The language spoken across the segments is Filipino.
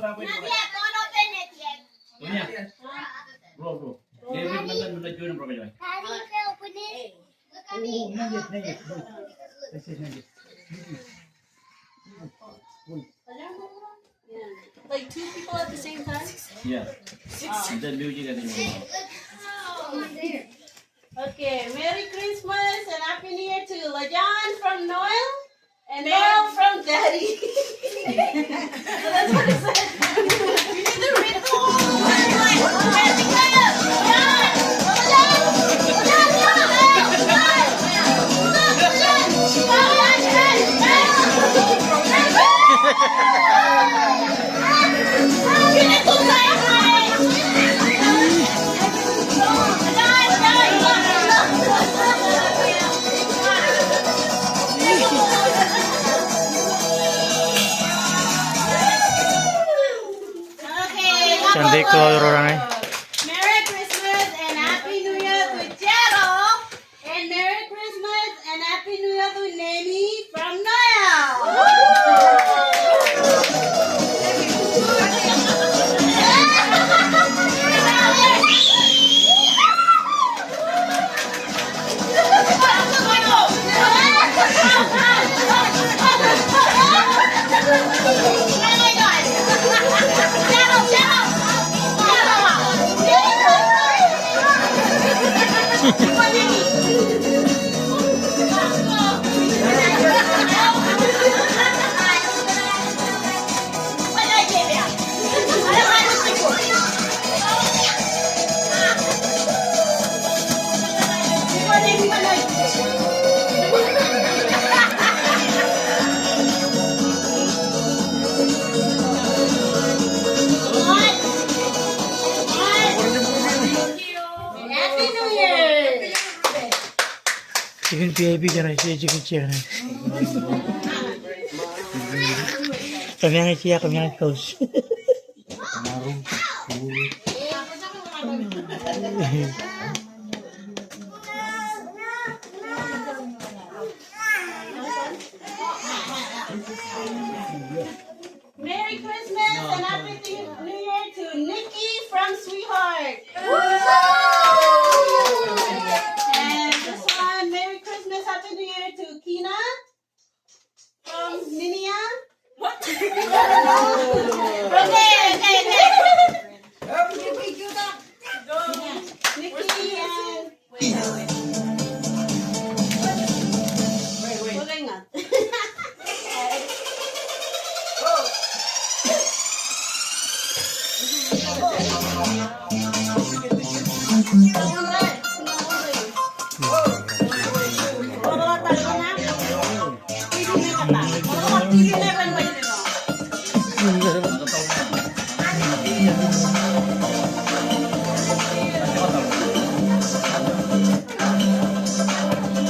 Not yet. Don't open it yet. Bro. David naman muna join bro kayo. Daddy, can open it. Look at me. Not yet. This is not yet. Like 2 people at the same time? Yeah. And then music and then Okay, Merry Christmas and Happy New Year to Lajan from Noel and Noel from Daddy. So that's what it said. You need to read the Cantik tuh orangnya. Merry Christmas and Happy New Year to Jero. And Merry Christmas and Happy New Year to Nemi from Noel. Happy New Year! Chicken PIP jangan sih chicken chicken. Kami yang siya, kami yang kaus. Merry Christmas and Happy New Year to Nikki from Sweetheart. And this one, Merry Christmas, Happy New Year to Kina from Ninia. What? Okay. Nikki and... Wait. Wala nga.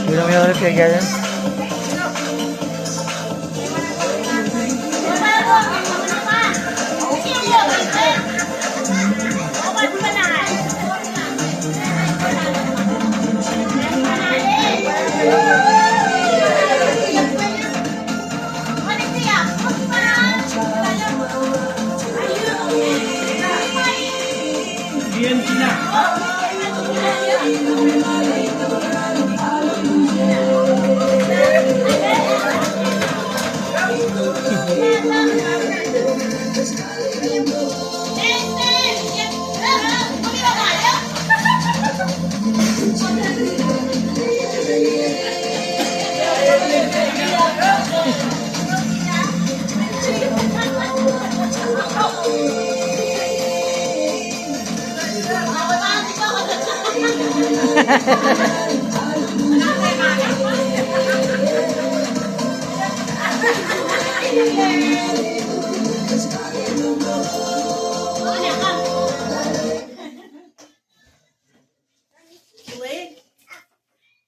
Bilang yang ada kayak gini.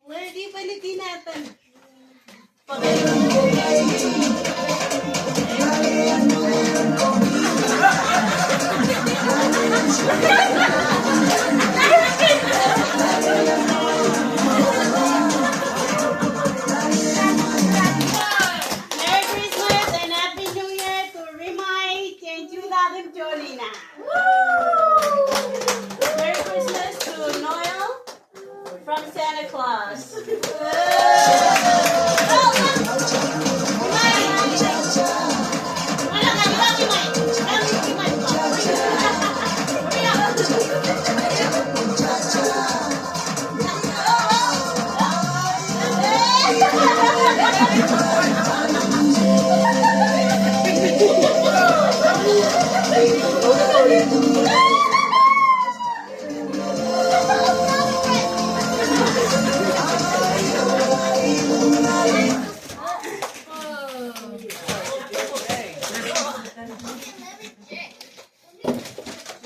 Wait, di palitin natin. Merry Christmas and Happy New Year to Rimai, Change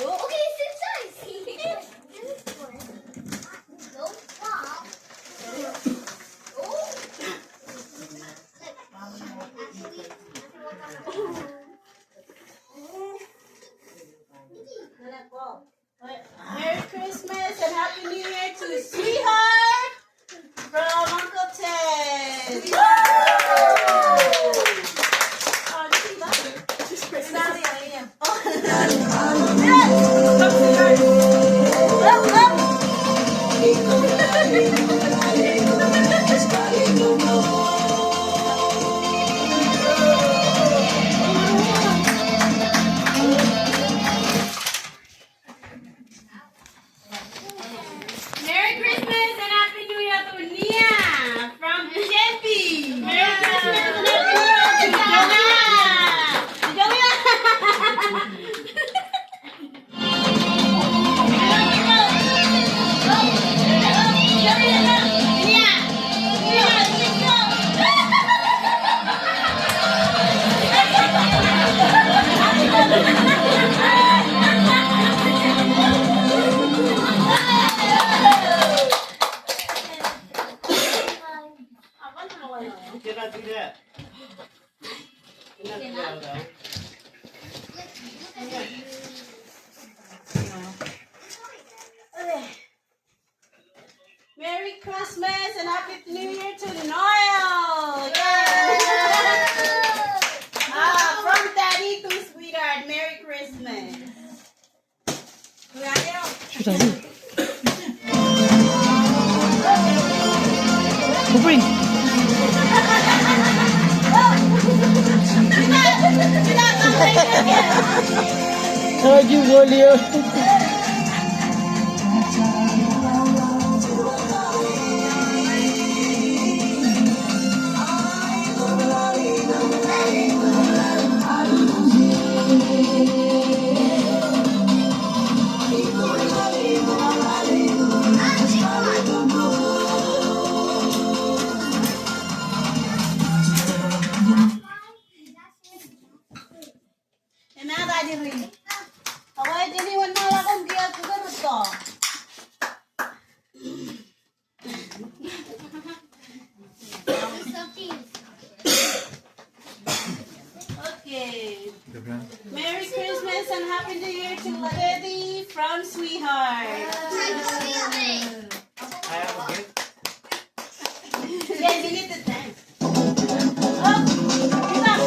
Okay, sit tight. Don't fall. Merry Christmas and Happy New Year to Sweetheart from Uncle Ted. Woo! Oh, she loves it. She's Christmas. Merry Christmas and Happy New Year to Nia from Jeffy. Merry Christmas and Happy New Year to Jonah. You cannot do that. You cannot do that, though. Merry Christmas and Happy New Year to Noel. Yay! From Daddy to Sweetheart, Merry Christmas. Shoot at you. Kupring. Lagi boleh. Kenapa diri? Awak jadi warna lakum dia juga betul. Okay. Merry Christmas and Happy New Year to Daddy from Sweetheart. I have a gift. Yes, you need to dance. Oh, you got.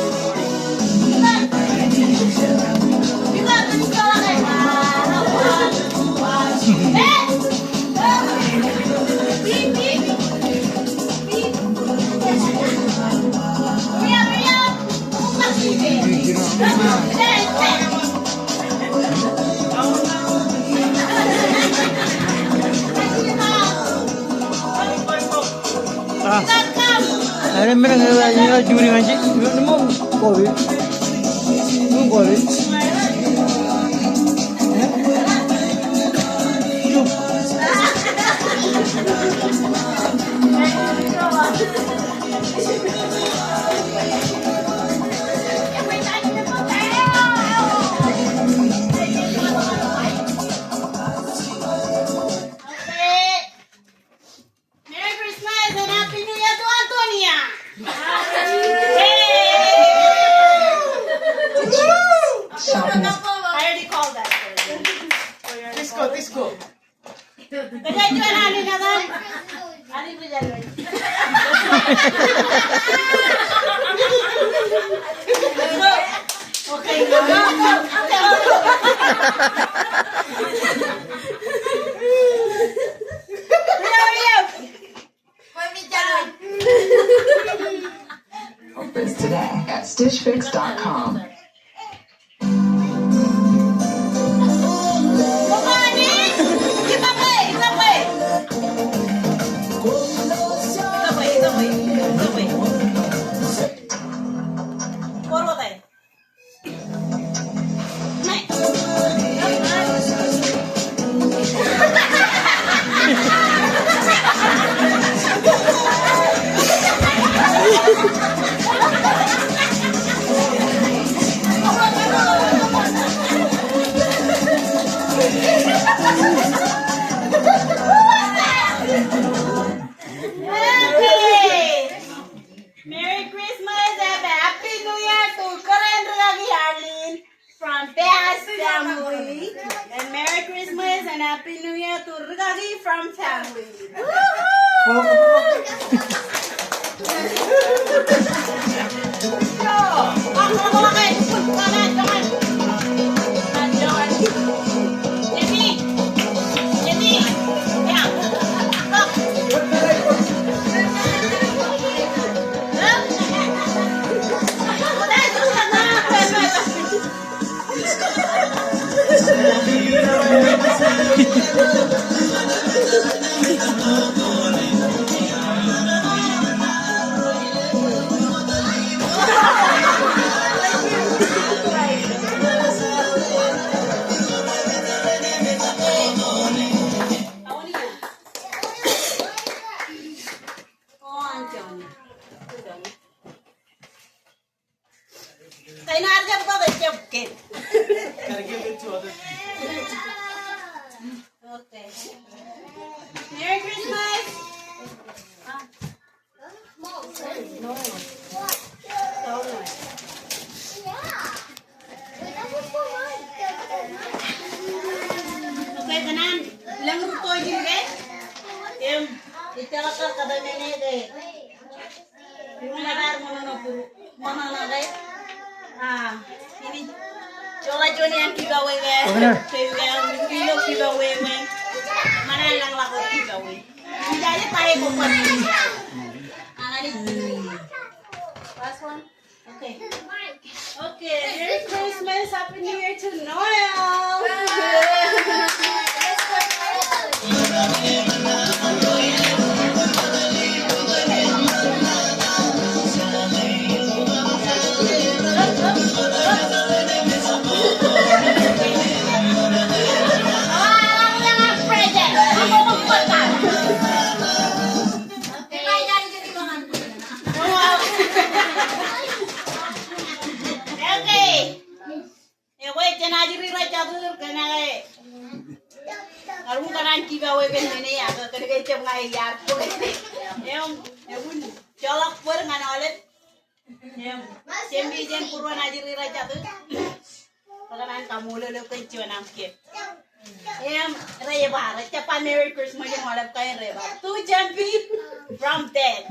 Let's go. Beep, beep. Beep. Hurry up. Ada mereka yang juri ngaji, mau kopi, mau kopi. Merry Christmas and Happy New Year to Antonia. I already called that. Disco. Kaya jual ani na kan? Ani berjalan. Okay. This today at StitchFix.com. Kita play. Forward tayo. Okay. Merry Christmas and Happy New Year to Karen Ragi Arlene from Bear's family. And Merry Christmas and Happy New Year to Ragi from family. Gotta give it to other people. Okay. Merry Christmas. Okay, kanan. Lang ruto juga. Ikalakar kada mene deh. Yung nadar mana nagai. Ini cola Johnny yang giveaway kan. Kilo giveaway men. Mana lang laku giveaway. Jadi tayo ko pa. Last one. Okay. Okay. Merry Christmas, Happy New Year to Noel. Aku kanan kiba wepen ini ya, kerja cem ngai yar pun. Em colok pur ngana olet. Cembi jen purwan ajiri raja tu. Kanan kamu lele kerja namke. Reba, cepat Merry Christmas yang oleh kaya reba. Tu Cembi from dead.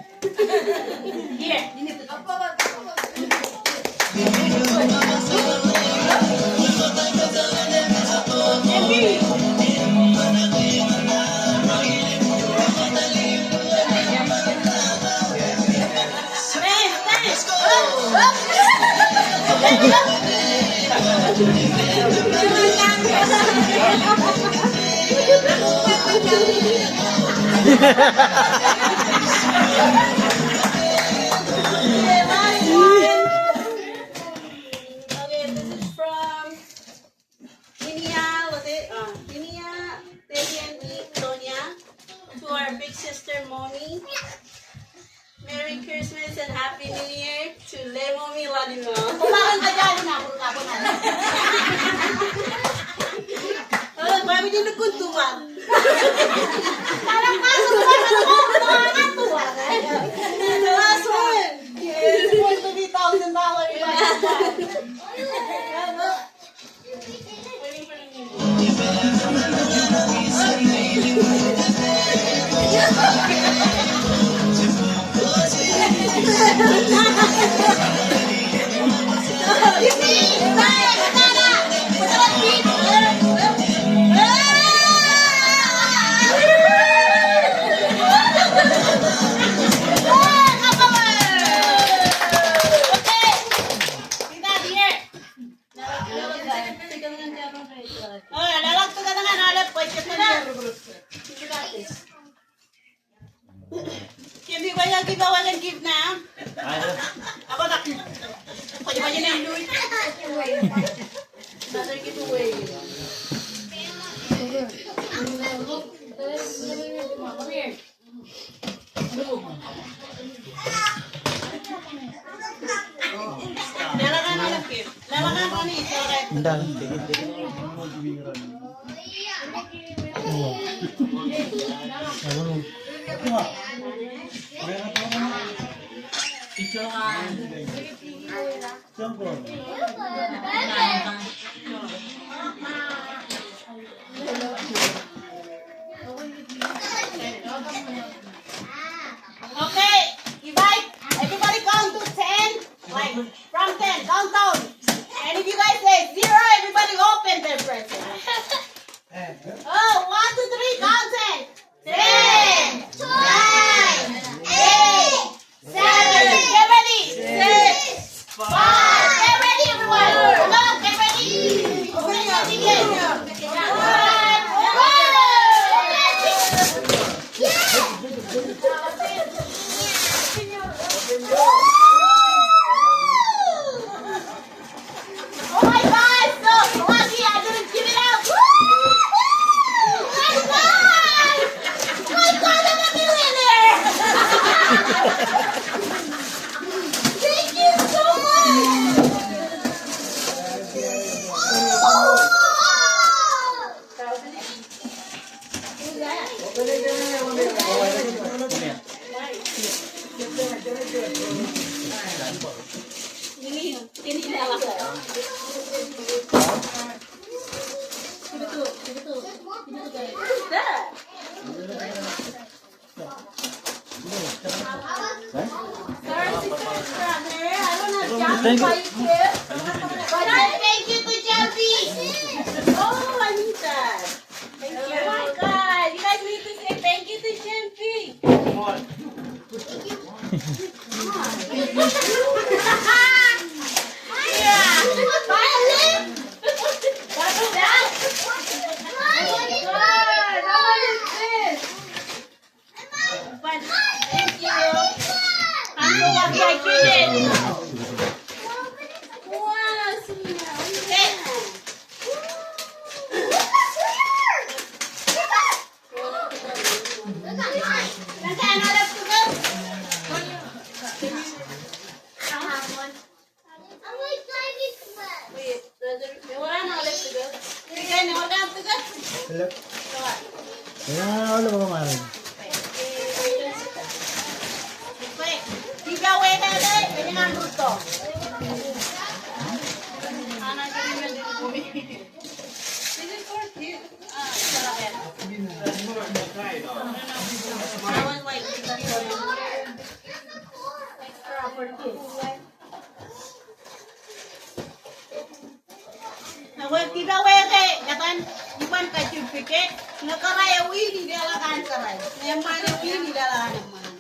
Here, ini tu. Okay, this is from Inia, Teddy and Sonia, to our big sister Mommy. Merry Christmas and Happy New Year to Le Mommy Lalima. Kumakan ka dyan na, puro ka po na. Bago din nagkuntuan. Parang pasok ba na nakakantuan? The last one is going to be $1,000. ka giveaway kan give na. Ayun. Apa tak? Pwede na yung duit. Another giveaway. Lalakan mo lang, Kim. Lalakan mo ni Sore. Hindi. Okay, divide. Everybody count to 10. Like, from 10, count down. And if you guys say 0, everybody open their present. Oh, 1, 2, 3, count 10. 10, 9, 8, 7, get ready. 6, 5, get ready everyone. Come on, get ready. Open your ticket. 1, oh my God, so lucky I didn't give it up. Oh my God! My God, I'm a millionaire! Thank you so much! Ini adalah Thank you to Jeffy. Oh, I need that. Thank you. Oh my God, you guys need to say thank you to Jeffy. Yeah. Finally. What's that? Oh my God, what is this? But thank you. I'm so lucky I did it. Wow, sweet. Okay. Okay, another to go. Wait, wala na ulit to go. Sige, wala na to go. Hello? Wala ba kumarin? Wait, giveaway na ulit. Ganyan ang luto. Ana, ganyan yung bumili. This is for you. Sarap yan. I was like, that's for you. Extra for kids. Nawag giveaway kay katan iban ka certificate nakaraya wili dala kan karay. Memang wili dala naman.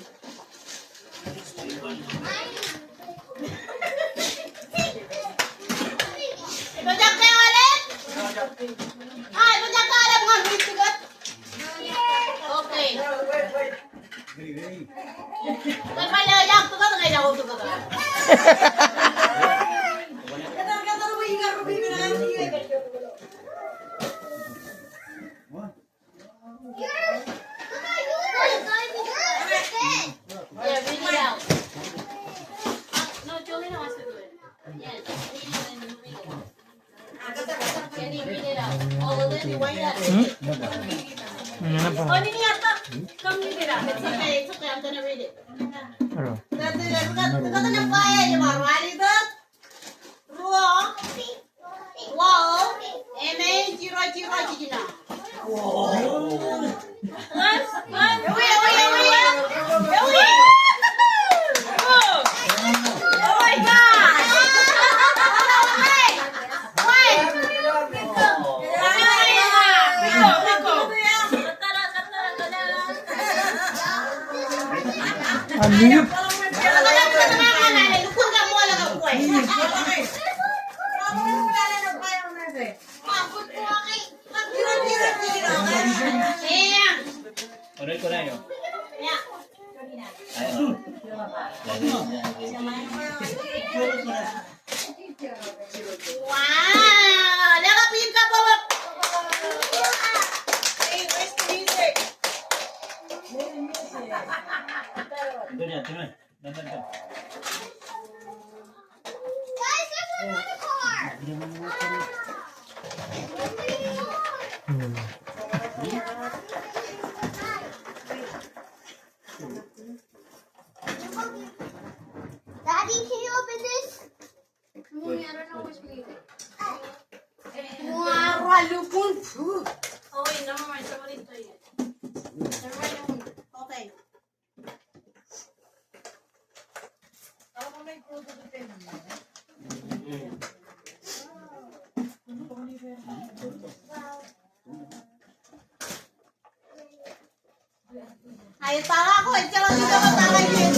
Bajak kayo ulit? Ay, bajak ka ulit mga bisigot. Okay. Kapala yang tugas ngayon ako tugas. Kata-kata mo yung garubi mo na lang. Yeah, read it out. No, Jolene wants to do it. Yes, read it and you read it out. Can you read it out? All of it, why not? Ano po? Oh, Nini, come read it out. It's okay, I'm gonna read it. Ano? Kata ng kaya niyo, marwali ba? Ruo, wow, M-A-0-0 na. Oh my God! Ano yun? Ulit ko na yun. Yeah. Ayun. Wow! Nakapin ka po! Hey, where's the music? Ito niya, tingnan. Dandan ka. Guys, there's another car. Daddy, can you open this? Mommy, I don't know which way. Wow, lupon! Oh wait, never mind. Somebody's doing it. Never mind. Okay. Ayo tara ko, ikaw lang dito ka tara yun.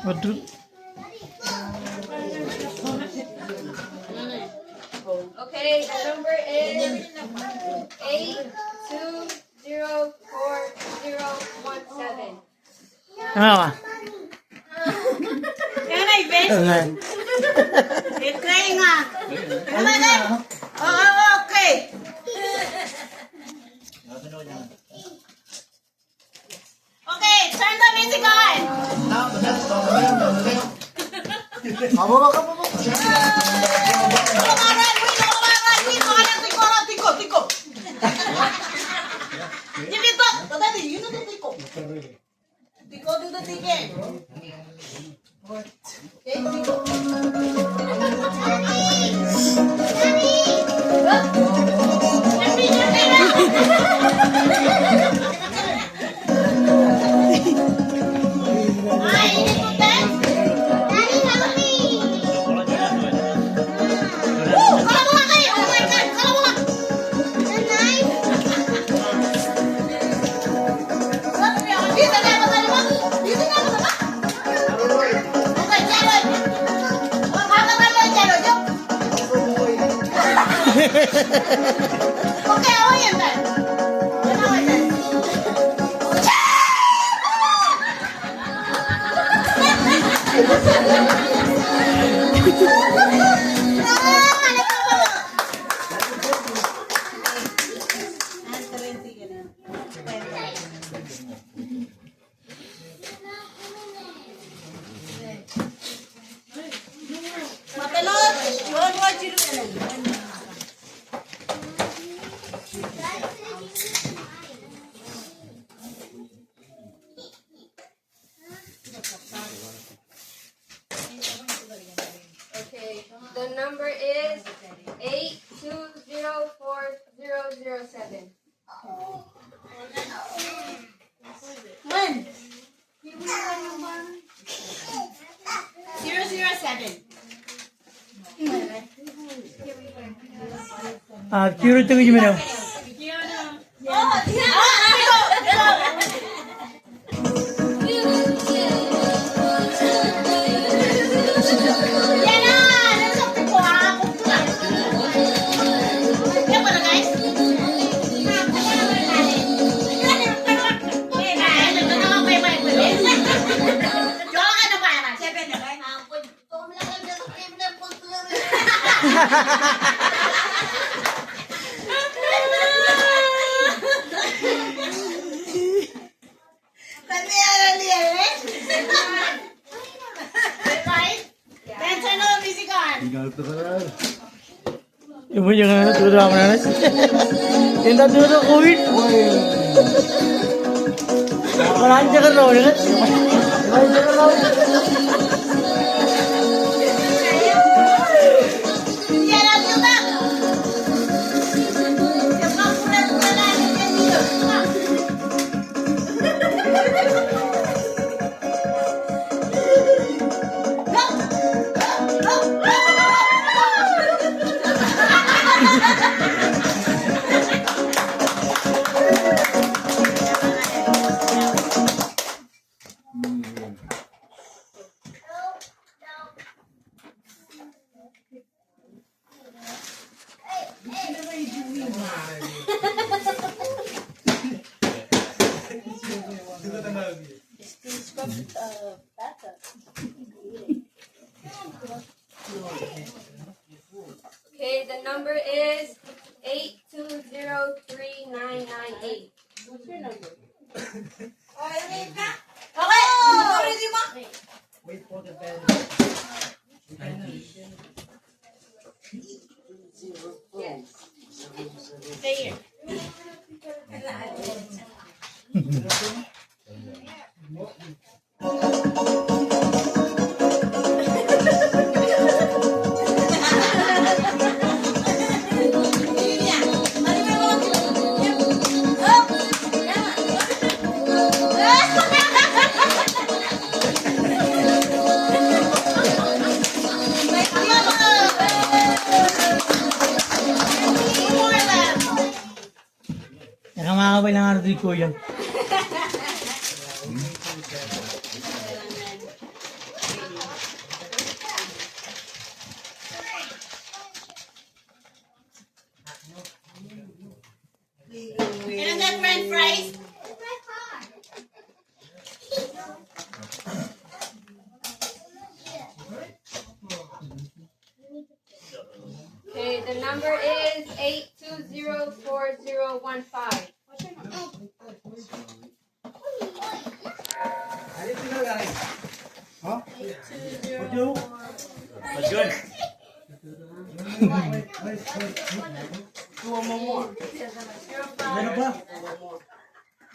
Waduh. Okay, the number is 8204017. Kenapa? Yan na, Iben. I-try nga. Okay. Okay, turn the music on. Tiko do the ticket. Okay, Tiko. Ay, ini tuh dance. Daddy, help me. Kalau mau kayak, oh my god, kalau mau. The knife. Dito na ako tadi mo. Dito na ako ba? Okay, jalan. Oh, kata mo jalan, jom. Okay, oh yan dan. Ano yan? Okay, the number is 8204007. Kiro ito yung minaw. Ibu jangan turun mana nasi. Kita turun COVID. Belanja kan loh, kan? Belanja kan loh. Okay, the number is 8203998. What's your number? Wait for the bell. Stay here. Nakamakabay lang ang ko yan. Can I get french fries? Okay, the number is 8204015. What's your number? Huh? Good. Ano ba?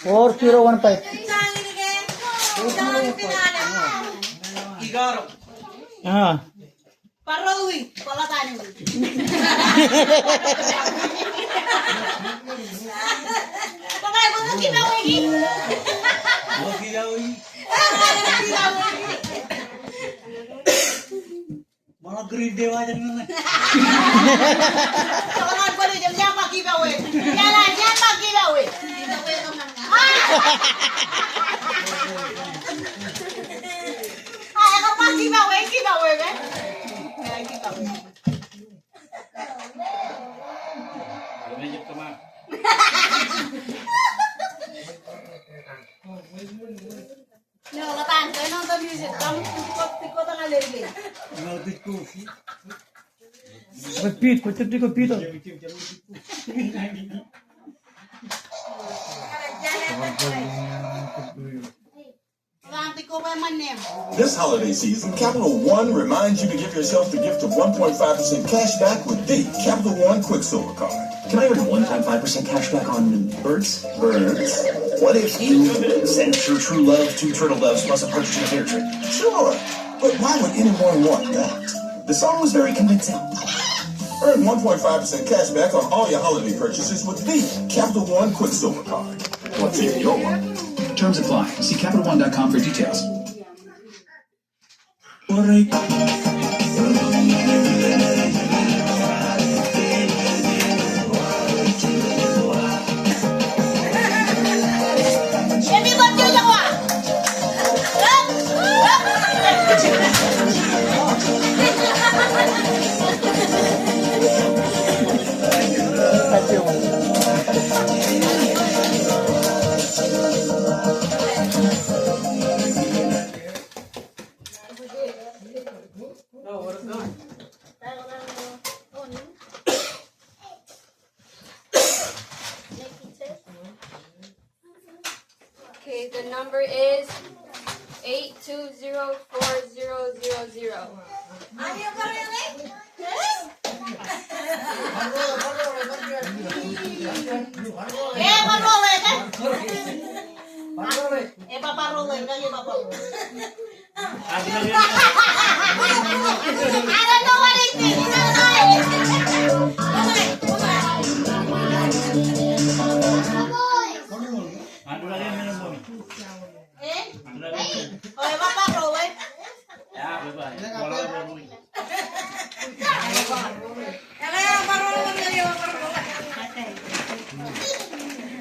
4015. Igaro. Ah. Parawi, pala tayo. Pakai mo sa kinawagi. Mga green day wajan na. Jangan boleh jam giveaway. Jangan giveaway. Giveaway ka man nga. Ay, ako pa giveaway ba? Giveaway. Medyo tama. No, katan, kaya nonton music. Kamu tikot ang alergi. Nagdit ko. Pit, pati ko pito. This holiday season, Capital One reminds you to give yourself the gift of 1.5% cash back with the Capital One Quicksilver Card. Can I earn 1.5% cash back on birds? Birds? What if you Send your true love to turtle doves plus a purchase in a fair trade. Sure, but why would anyone want that? The song was very convincing. Earn 1.5% cash back on all your holiday purchases with the Capital One Quicksilver Card. What's in your one? Terms apply. See CapitalOne.com for details. Okay, the number is 8204000. Ayo kalian parole kan? Parole kan ya Bapak. I don't know what it is. Anu lagi yang minum Bomi. Anu lagi. Oh, Bapak parole. Ya, bebas. Bola Bomi.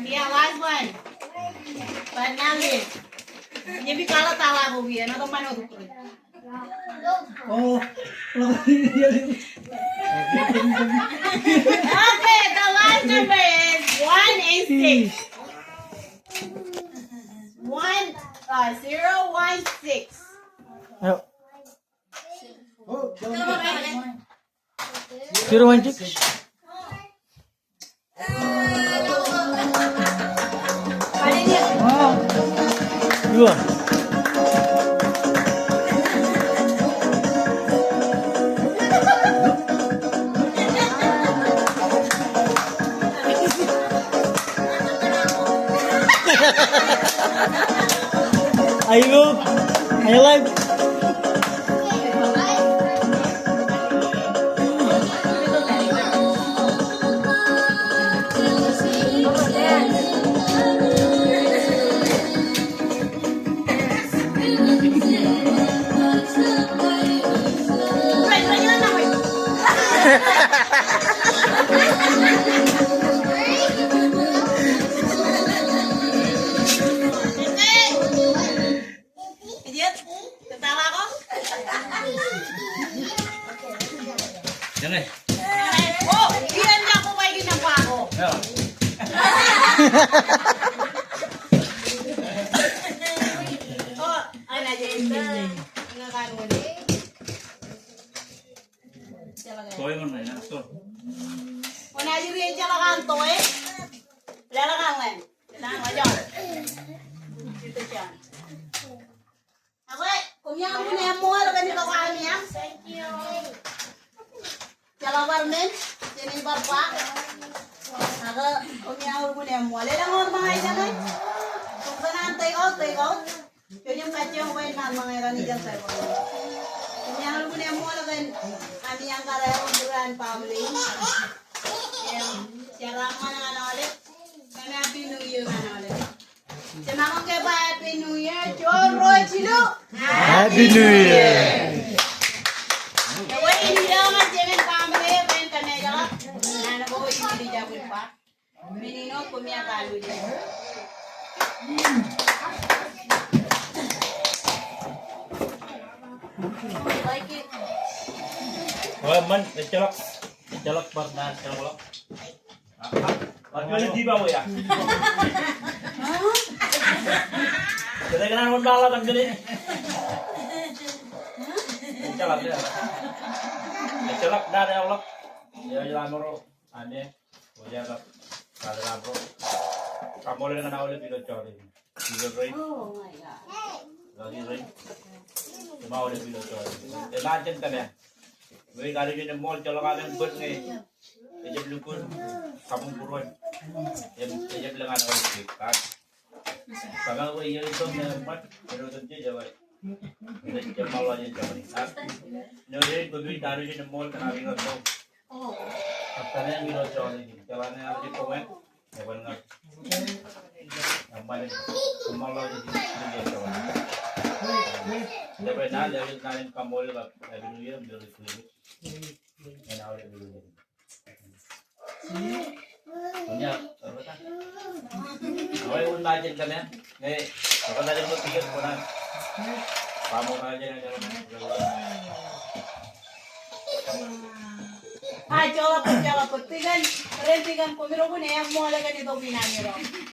Yeah, last one. Panangin. Jadi kalau tawa ko biya, no teman ko. Oh, Okay, the last number is 186. 016. ayo. 016. Wow. 2. Ayo, ayo live. Ketawa ko? Jangan. Oh, iyan niya ako may ginapa ako. Ya. Oh, ay na dyan. Ingakan mo ni. Toy mana ya? Tuh. Wala yung riyan siya lang to eh. Wala lang ang len. Lang, wajon. Dito siya. Ako eh, kumiyang mo na yung mga ganito ko kami yan. Thank you. Jalawar men, sini barpa. Ako, kumiyang mo na yung mga. Lelang mo mga iyan eh. Kung saan take out. Yun yung katyong way na mga iran ni Jan Saibo. Kumiyang mo na yung mga kan kami yang karayong duran family. Siya man ang ano ulit. Kami Happy New Year ano ulit. Sinamang kayo ba Happy New Year? John Roy Chilo! Happy New Year. Kaya hindi daw nga Jemen family. Bayan ka na yun. Nana ko hindi jabul pa. Minino kumia kalu dyan. Like it. Oh, man, celok pernah celok. Lagi di bawah ya. Jadi kenapa malah kan gini? Celok dia. Celok dari Allah. Ya jalan moro, ane, boleh tak? Kalau lampu, kamu dengan awalnya video cari, video ring, Oh my God. lagi ring, cuma awalnya video cari. Lanjut kan ya? Gue kali ini mall colok kalian bus nih, ejek lukun, kampung Purwoy, ejek lengan awal kan. Kalau gue iya itu memang beruntung Jawa, kita jamal aja Jawa nih. Nyari gue dari ini mall kenapa nggak tahu? Katanya yang video cari, jalannya ada di komen, ya benar. Yang paling jamal aja di Jawa. Dia pernah jadi kalian kamu lihat Happy New Year beli kulit, yang awalnya beli. Punya apa tak? Awalnya pun tajam kan ya? Nih, kalau tajam tuh tiga bulan, kamu aja yang jalan. Ah, coba. Tigan, kalian tigan, kumiro ko na yan mo alaga nito pinamiro.